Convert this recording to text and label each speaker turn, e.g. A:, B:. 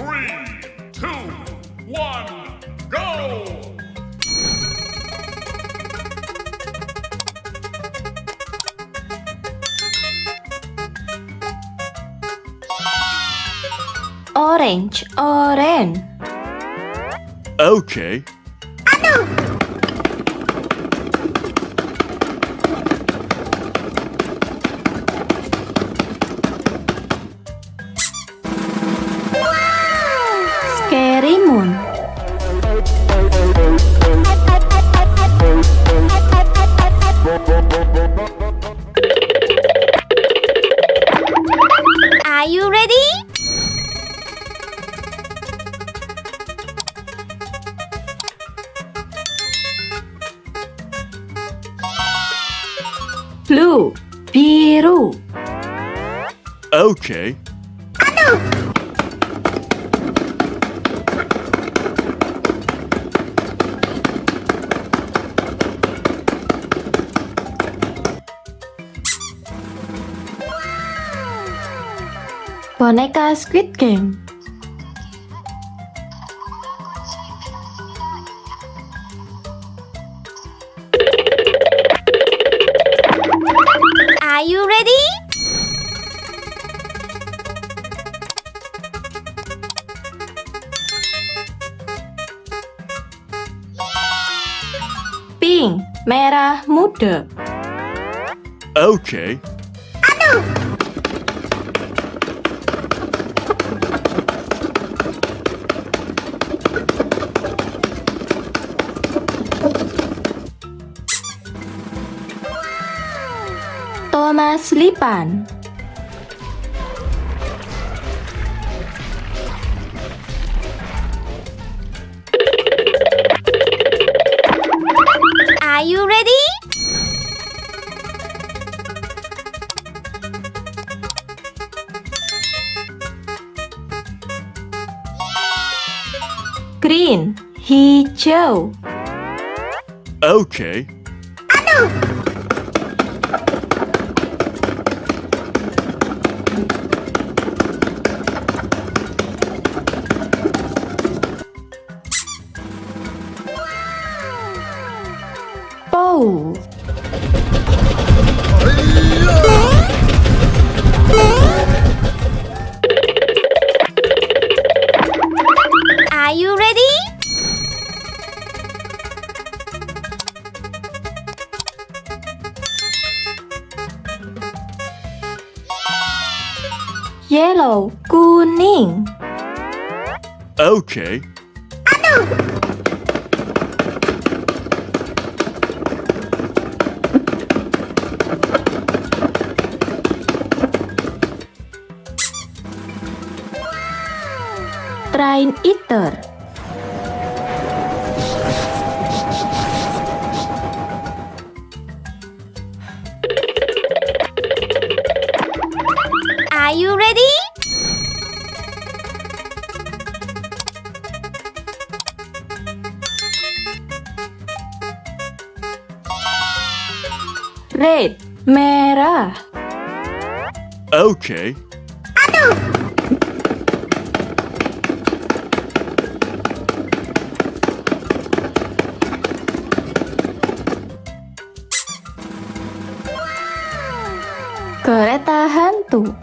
A: 3, 2, 1, go!
B: Orange, orange.
A: Okay.
B: Scary moon.
C: Are you ready?
B: Blue, biru.
A: Okay.
B: Boneka Squid Game.
C: Are you ready?
B: Pink, merah muda.
A: Okay.
B: Thomas Lipan.
C: Are you ready?
B: Green, hijau.
A: Okay.
B: Bous.
C: Are you ready?
B: Yellow, kuning.
A: Okay.
B: Train eater.
C: Are you ready?
B: Red, merah.
A: Okay.
B: Kereta hantu.